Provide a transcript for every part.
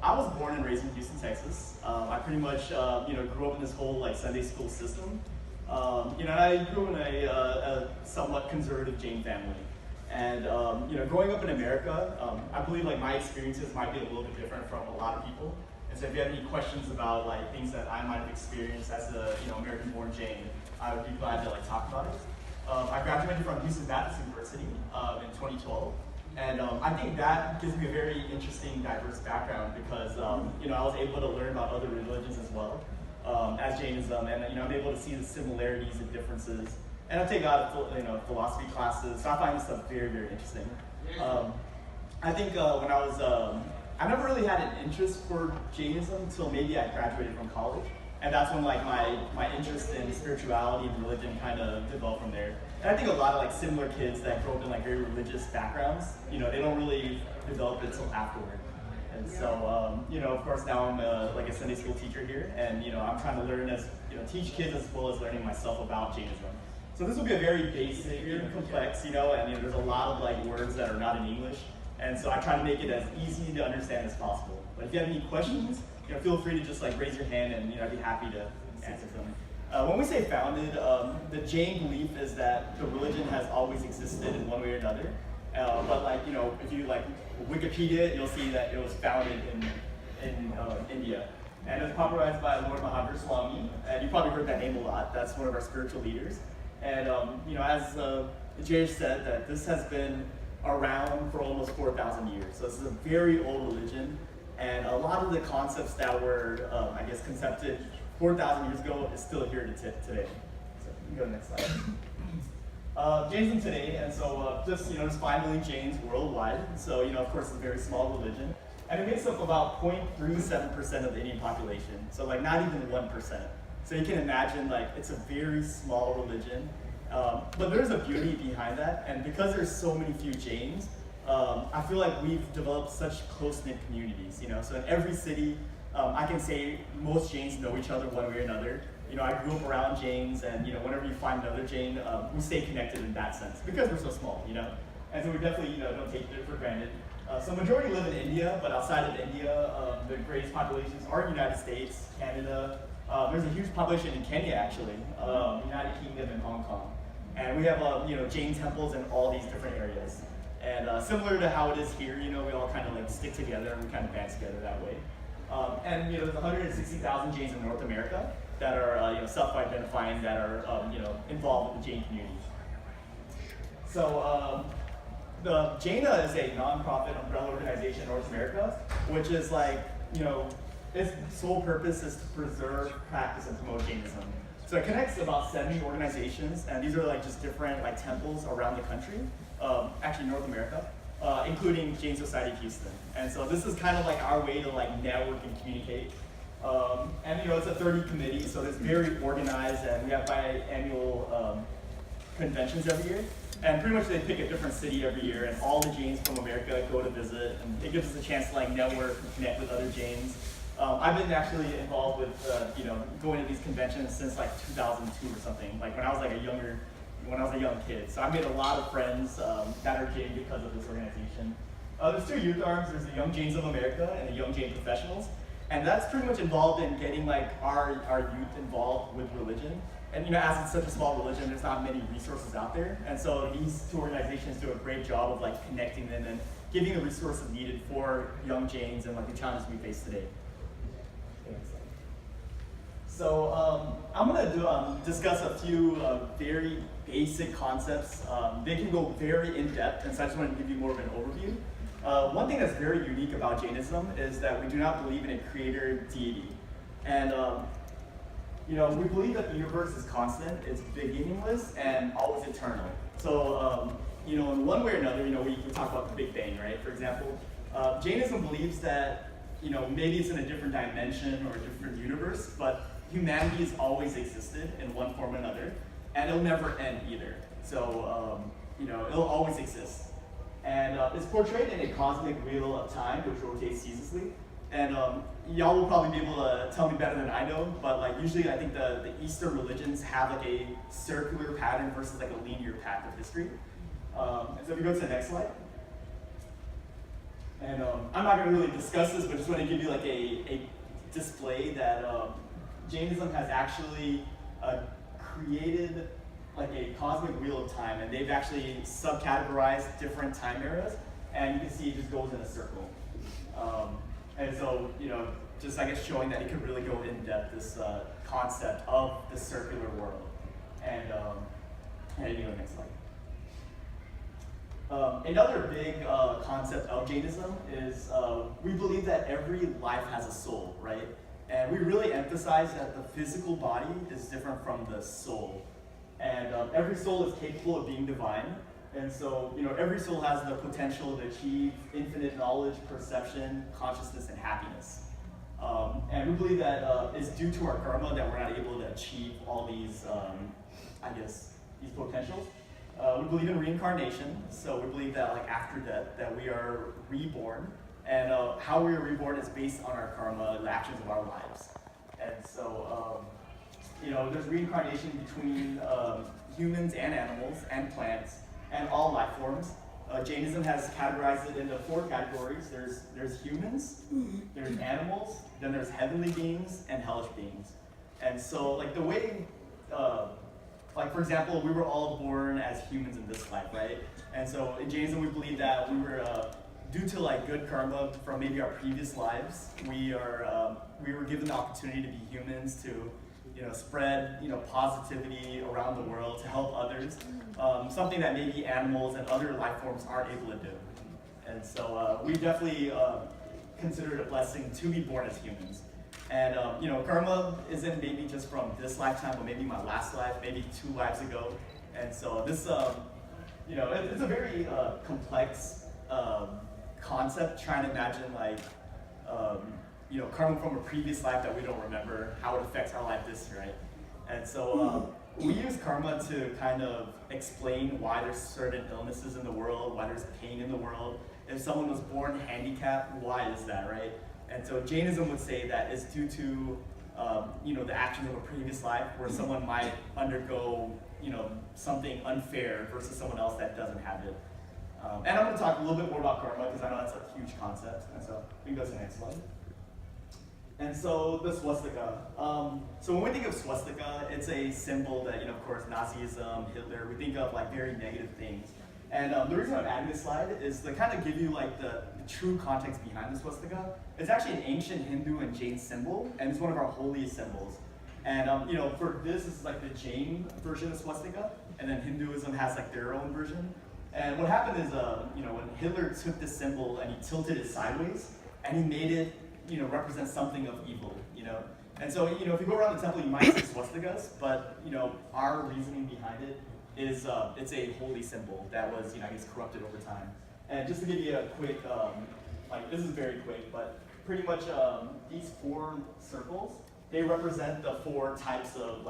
I was born and raised in Houston, Texas. I pretty much, grew up in this whole like Sunday school system. I grew in a somewhat conservative Jain family. And, growing up in America, I believe like my experiences might be a little bit different from a lot of people. And so if you have any questions about like things that I might have experienced as a, American-born Jain, I would be glad to like talk about it. I graduated from Houston Baptist University in 2012. And I think that gives me a very interesting, diverse background because, I was able to learn about other religions as well as Jainism, and I'm able to see the similarities and differences. And I take a lot of philosophy classes, so I find this stuff very, very interesting. I think when I was, I never really had an interest for Jainism until maybe I graduated from college. And that's when like my interest in spirituality and religion kind of developed from there. And I think a lot of like similar kids that grow up in like very religious backgrounds, they don't really develop it until afterward. And so, of course now I'm like a Sunday school teacher here, and I'm trying to learn teach kids as well as learning myself about Jainism. So this will be a very basic, complex, and there's a lot of like words that are not in English. And so I try to make it as easy to understand as possible. But if you have any questions, feel free to just like raise your hand, and I'd be happy to answer them. When we say founded, the Jain belief is that the religion has always existed in one way or another. But like if you like Wikipedia it, you'll see that it was founded in India, and it was popularized by Lord Mahavir Swami. And you probably heard that name a lot. That's one of our spiritual leaders. And as Jay said, that this has been around for almost 4,000 years. So this is a very old religion. And a lot of the concepts that were, concepted 4,000 years ago is still here today. So you can go to the next slide. Jainism today, and so there's 5 million Jains worldwide. So, of course, it's a very small religion. And it makes up about 0.37% of the Indian population. So, like, not even 1%. So you can imagine, like, it's a very small religion. But there's a beauty behind that. And because there's so many few Jains, I feel like we've developed such close-knit communities, So in every city, I can say most Jains know each other one way or another. I grew up around Jains, and whenever you find another Jain, we stay connected in that sense because we're so small, And so we definitely, don't take it for granted. So majority live in India, but outside of India, the greatest populations are United States, Canada. There's a huge population in Kenya, actually, United Kingdom, and Hong Kong. And we have, Jain temples in all these different areas. And similar to how it is here, we all kind of like stick together and we kind of band together that way. And there's 160,000 Jains in North America that are self-identifying, that are involved with the Jain community. So the Jaina is a non-profit umbrella organization in North America, which is like its sole purpose is to preserve, practice, and promote Jainism. So it connects about 70 organizations, and these are like just different like temples around the country. Actually North America, including Jain Society of Houston. And so this is kind of like our way to like network and communicate. And it's a 30 committee, so it's very organized, and we have biannual conventions every year. And pretty much they pick a different city every year, and all the Jains from America go to visit, and it gives us a chance to like network and connect with other Jains. I've been actually involved with going to these conventions since like 2002 or something, like when I was like a young kid. So I made a lot of friends that are Jain because of this organization. There's 2 youth arms. There's the Young Jains of America and the Young Jain Professionals. And that's pretty much involved in getting like our youth involved with religion. And as it's such a small religion, there's not many resources out there. And so these 2 organizations do a great job of like connecting them and giving the resources needed for young Jains and like the challenges we face today. So I'm going to discuss a few very basic concepts. They can go very in-depth, and so I just want to give you more of an overview. One thing that's very unique about Jainism is that we do not believe in a creator deity. And we believe that the universe is constant, it's beginningless, and always eternal. So in one way or another, we talk about the Big Bang, right? For example, Jainism believes that maybe it's in a different dimension or a different universe, but humanity has always existed in one form or another, and it'll never end either. So, it'll always exist. And it's portrayed in a cosmic wheel of time, which rotates ceaselessly. And y'all will probably be able to tell me better than I know, but like usually I think the Eastern religions have like a circular pattern versus like a linear path of history. And so if you go to the next slide. And I'm not going to really discuss this, but just want to give you like a display that Jainism has actually created like a cosmic wheel of time, and they've actually subcategorized different time eras, and you can see it just goes in a circle. And so, just I guess showing that it could really go in depth, this concept of the circular world. And next slide. Another big concept of Jainism is we believe that every life has a soul, right? And we really emphasize that the physical body is different from the soul. And every soul is capable of being divine. And so, every soul has the potential to achieve infinite knowledge, perception, consciousness, and happiness. And we believe that it's due to our karma that we're not able to achieve all these, these potentials. We believe in reincarnation, so we believe that like after death, that we are reborn, and how we are reborn is based on our karma, the actions of our lives. And so, there's reincarnation between humans and animals and plants and all life forms. Jainism has categorized it into 4 categories. There's humans, there's animals, then there's heavenly beings and hellish beings. And so, like the way, like for example, we were all born as humans in this life, right? And so in Jainism, we believe that we were, due to like good karma from maybe our previous lives, we were given the opportunity to be humans, to spread positivity around the world, to help others, something that maybe animals and other life forms aren't able to do. And so we definitely consider it a blessing to be born as humans. And karma isn't maybe just from this lifetime, but maybe my last life, maybe 2 lives ago. And so this, it's a very complex concept, trying to imagine like, karma from a previous life that we don't remember, how it affects our life this year, right? And so we use karma to kind of explain why there's certain illnesses in the world, why there's pain in the world. If someone was born handicapped, why is that, right? And so Jainism would say that it's due to, the actions of a previous life where someone might undergo, something unfair versus someone else that doesn't have it. And I'm going to talk a little bit more about karma because I know that's a huge concept. And so we can go to the next slide. And so the swastika. So when we think of swastika, it's a symbol that, of course, Nazism, Hitler, we think of like very negative things. And the reason I'm adding this slide is to kind of give you like the true context behind the swastika. It's actually an ancient Hindu and Jain symbol, and it's one of our holiest symbols. And for this is like the Jain version of swastika, and then Hinduism has like their own version. And what happened is, when Hitler took this symbol and he tilted it sideways, and he made it, represent something of evil, And so, if you go around the temple, you might see swastikas, but, our reasoning behind it is it's a holy symbol that was, corrupted over time. And just to give you a quick, this is very quick, but pretty much these 4 circles, they represent the 4 types of,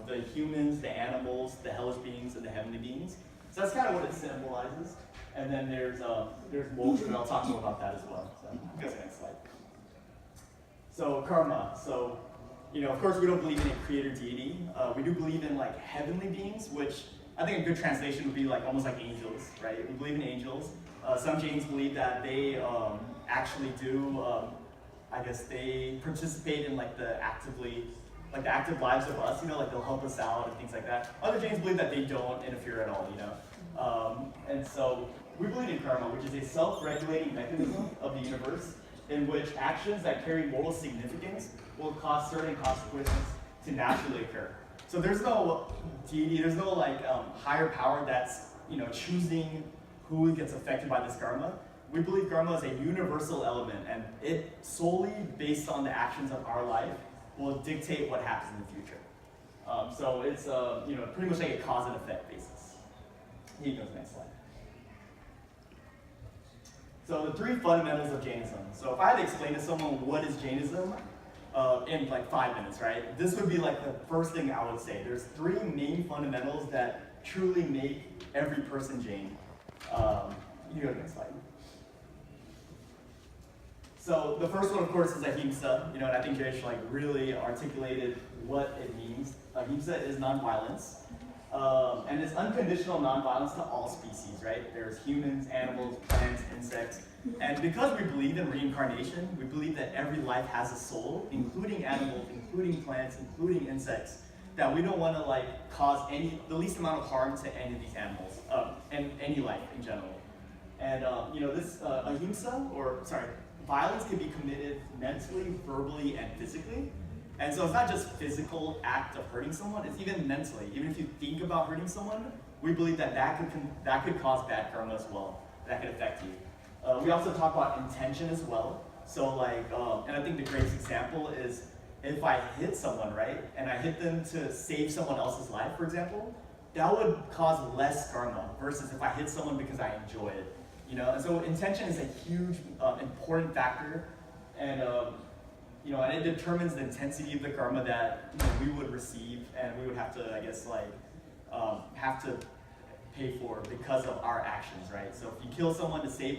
the humans, the animals, the hellish beings, and the heavenly beings. So that's kind of what it symbolizes. And then there's moksha, and I'll talk more about that as well. So go to the next slide. So karma. So, of course we don't believe in a creator deity. We do believe in like heavenly beings, which I think a good translation would be like almost like angels, right? We believe in angels. Some Jains believe that they actually do, they participate in like the active lives of us, like they'll help us out and things like that. Other Jains believe that they don't interfere at all, And so we believe in karma, which is a self-regulating mechanism of the universe in which actions that carry moral significance will cause certain consequences to naturally occur. So there's no deity, there's no higher power that's choosing who gets affected by this karma. We believe karma is a universal element, and it solely based on the actions of our life will dictate what happens in the future. So it's pretty much like a cause and effect basis. You can go to the next slide. So the 3 fundamentals of Jainism. So if I had to explain to someone what is Jainism in like 5 minutes, right? This would be like the first thing I would say. There's 3 main fundamentals that truly make every person Jain. You go to the next slide. So the first one, of course, is ahimsa. And I think Jayesh really articulated what it means. Ahimsa is nonviolence. And it's unconditional nonviolence to all species, right? There's humans, animals, plants, insects. And because we believe in reincarnation, we believe that every life has a soul, including animals, including plants, including insects, that we don't want to like cause the least amount of harm to any of these animals, and any life in general. And this ahimsa, violence can be committed mentally, verbally, and physically. And so it's not just physical act of hurting someone, it's even mentally. Even if you think about hurting someone, we believe that could cause bad karma as well. That could affect you. We also talk about intention as well. So and I think the greatest example is if I hit someone, right, and I hit them to save someone else's life, for example, that would cause less karma versus if I hit someone because I enjoy it. And so intention is a huge, important factor, and and it determines the intensity of the karma that we would receive, and we would have to, I guess, have to pay for because of our actions, right? So if you kill someone to save,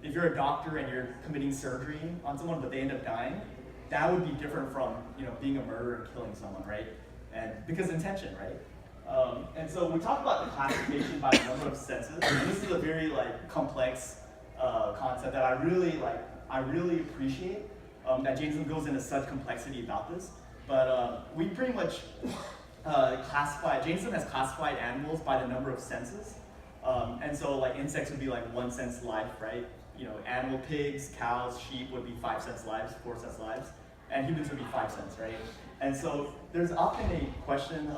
if you're a doctor and you're committing surgery on someone but they end up dying, that would be different from being a murderer and killing someone, right? And because intention, right? And so we talk about the classification by the number of senses, and this is a very complex concept that I really appreciate. That Jainism goes into such complexity about this, but we pretty much Jainism has classified animals by the number of senses, and so insects would be 1 sense life, right? Animal, pigs, cows, sheep would be 5 sense lives, 4 sense lives, and humans would be 5 sense, right? And so there's often a question,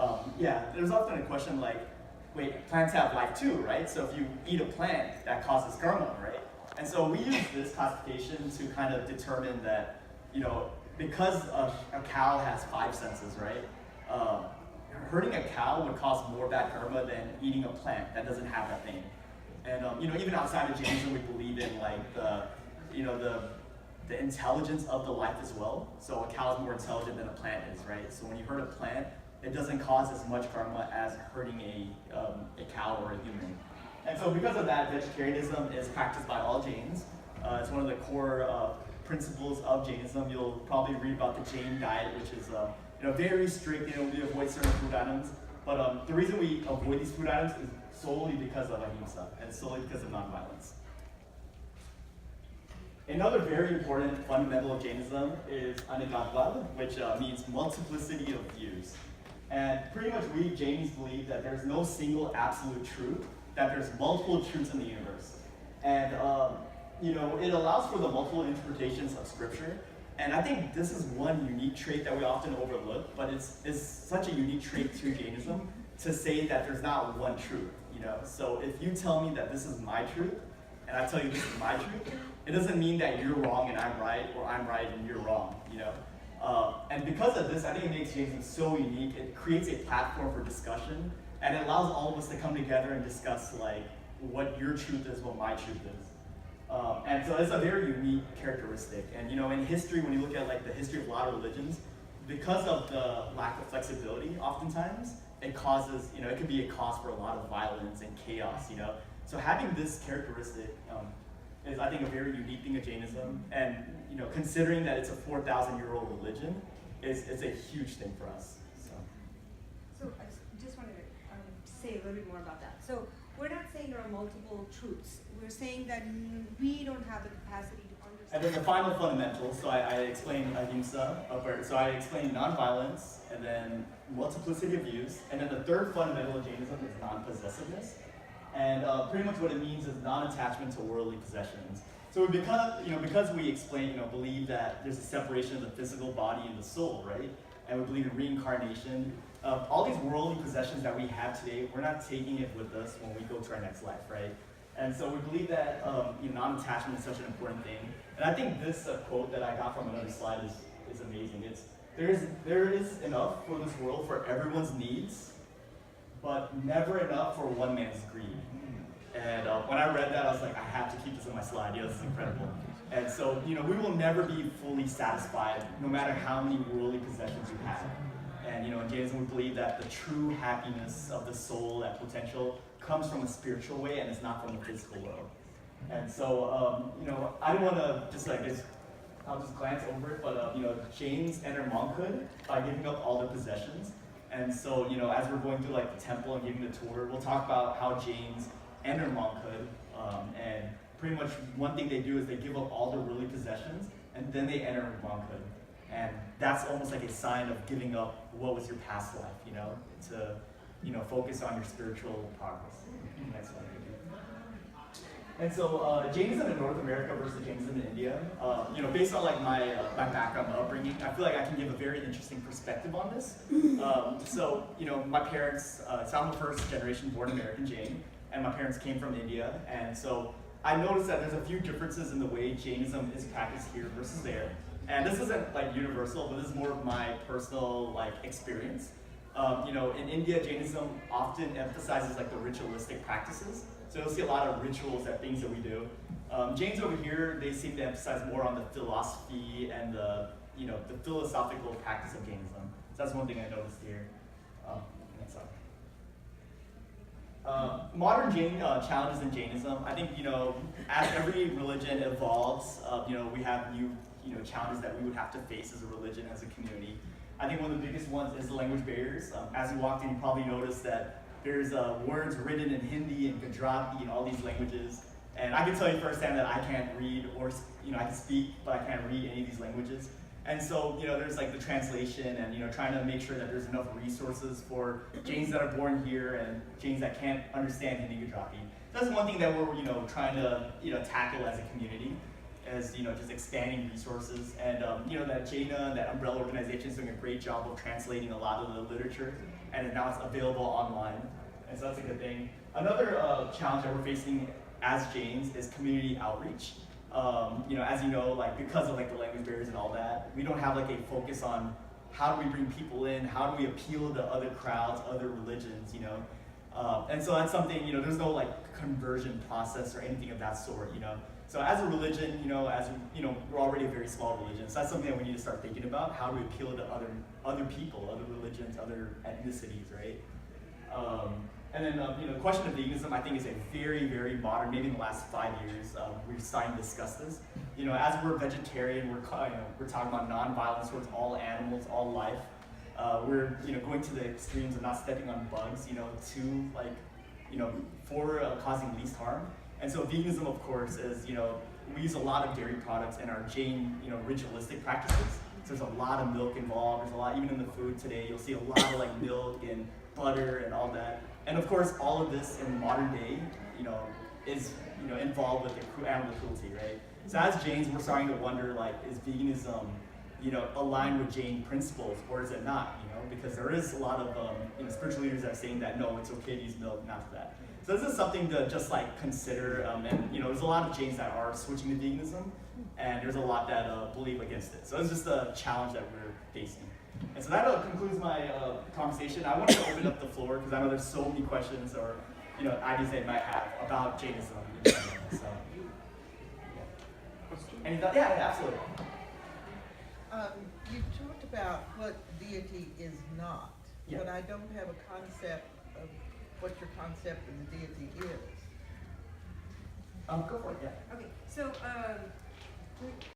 wait, plants have life too, right? So if you eat a plant, that causes karma, right? And so we use this classification to kind of determine that, because a cow has 5 senses, right? Hurting a cow would cause more bad karma than eating a plant that doesn't have that thing. And even outside of Jainism, we believe in the intelligence of the life as well. So a cow is more intelligent than a plant is, right? So when you hurt a plant, it doesn't cause as much karma as hurting a cow or a human. And so because of that, vegetarianism is practiced by all Jains. It's one of the core principles of Jainism. You'll probably read about the Jain diet, which is very strict. We avoid certain food items. But the reason we avoid these food items is solely because of ahimsa and solely because of nonviolence. Another very important fundamental of Jainism is Untitled, which means multiplicity of views. And pretty much we Jains believe that there's no single absolute truth, that there's multiple truths in the universe. And it allows for the multiple interpretations of scripture. And I think this is one unique trait that we often overlook, but it's such a unique trait to Jainism to say that there's not one truth. So if you tell me that this is my truth, and I tell you this is my truth, it doesn't mean that you're wrong and I'm right, or I'm right and you're wrong. And because of this, I think it makes Jainism so unique. It creates a platform for discussion, and it allows all of us to come together and discuss what your truth is, what my truth is. And so it's a very unique characteristic. And in history, when you look at the history of a lot of religions, because of the lack of flexibility, oftentimes it causes, it could be a cause for a lot of violence and chaos. So having this characteristic is, I think, a very unique thing of Jainism. And considering that it's a 4,000-year-old religion, it's a huge thing for us. So I just wanted to say a little bit more about that. So we're not saying there are multiple truths. We're saying that we don't have the capacity to understand. And then the final fundamentals, so I explained ahimsa, so I explained nonviolence, and then multiplicity of views, and then the third fundamental of Jainism is non-possessiveness. And pretty much what it means is non-attachment to worldly possessions. So because we explain, believe that there's a separation of the physical body and the soul, right? And we believe in reincarnation. All these worldly possessions that we have today, we're not taking it with us when we go to our next life, right? And so we believe that non-attachment is such an important thing. And I think this quote that I got from another slide is amazing. There is enough for this world for everyone's needs, but never enough for one man's greed. And when I read that, I was like, I have to keep this on my slide. This is incredible. And so, we will never be fully satisfied, no matter how many worldly possessions you have. And, in Jainism, we believe that the true happiness of the soul, that potential, comes from a spiritual way, and it's not from the physical world. And so, I don't want to I'll just glance over it, but, Jains enter monkhood by giving up all their possessions. And so, you know, as we're going through like the temple and giving the tour, we'll talk about how Jains enter monkhood. And pretty much one thing they do is they give up all their worldly possessions and then they enter monkhood. And that's almost like a sign of giving up what was your past life, you know, to, you know, focus on your spiritual progress. Next slide. And so Jainism in North America versus Jainism in India, you know, based on like my background, my upbringing, I feel like I can give a very interesting perspective on this. So, you know, my parents, so I'm a first generation born American Jain, and my parents came from India, and so I noticed that there's a few differences in the way Jainism is practiced here versus there. And this isn't like universal, but this is more of my personal like experience. You know, in India, Jainism often emphasizes like the ritualistic practices. So you'll see a lot of rituals and things that we do. Jains over here, they seem to emphasize more on the philosophy and the, you know, the philosophical practice of Jainism. So that's one thing I noticed here. Modern Jain challenges in Jainism. I think, you know, as every religion evolves, you know, we have new, you know, challenges that we would have to face as a religion, as a community. I think one of the biggest ones is the language barriers. As you walked in, you probably noticed that there's words written in Hindi and Gujarati and all these languages. And I can tell you firsthand that I can't read or, you know, I can speak, but I can't read any of these languages. And so, you know, there's like the translation and, you know, trying to make sure that there's enough resources for Jains that are born here and Jains that can't understand Hindi Gujarati. That's one thing that we're, you know, trying to, you know, tackle as a community, as, you know, just expanding resources. And, you know, that Jaina, that umbrella organization is doing a great job of translating a lot of the literature, and now it's available online. And so that's a good thing. Another challenge that we're facing as Jains is community outreach. You know, as you know, like because of like the language barriers and all that, we don't have like a focus on how do we bring people in, how do we appeal to other crowds, other religions, you know. And so that's something, you know, there's no like conversion process or anything of that sort, you know. So as a religion, you know, you know, we're already a very small religion. So that's something that we need to start thinking about. How do we appeal to other people, other religions, other ethnicities, right? And then, you know, the question of veganism, I think, is a very, very modern, maybe in the last 5 years, we're starting to discuss this. You know, as we're vegetarian, we're talking about nonviolence towards all animals, all life. We're, you know, going to the extremes of not stepping on bugs, you know, to like, you know, for causing least harm. And so veganism, of course, is, you know, we use a lot of dairy products in our Jain, you know, ritualistic practices. So there's a lot of milk involved. There's a lot, even in the food today, you'll see a lot of like milk and butter and all that. And of course, all of this in modern day, you know, is, you know, involved with the animal cruelty, right? So as Jains, we're starting to wonder, like, is veganism, you know, aligned with Jain principles, or is it not? You know, because there is a lot of you know, spiritual leaders that are saying that no, it's okay to use milk, not that. So this is something to just like consider, and you know, there's a lot of Jains that are switching to veganism, and there's a lot that believe against it. So it's just a challenge that we're facing. And so that concludes my conversation. I wanted to open up the floor because I know there's so many questions or, you know, ideas they might have about Jainism. So, any thoughts? Yeah, absolutely. You talked about what deity is not, Yeah. but I don't have a concept of what your concept of the deity is. Go for it. Yeah. Okay, so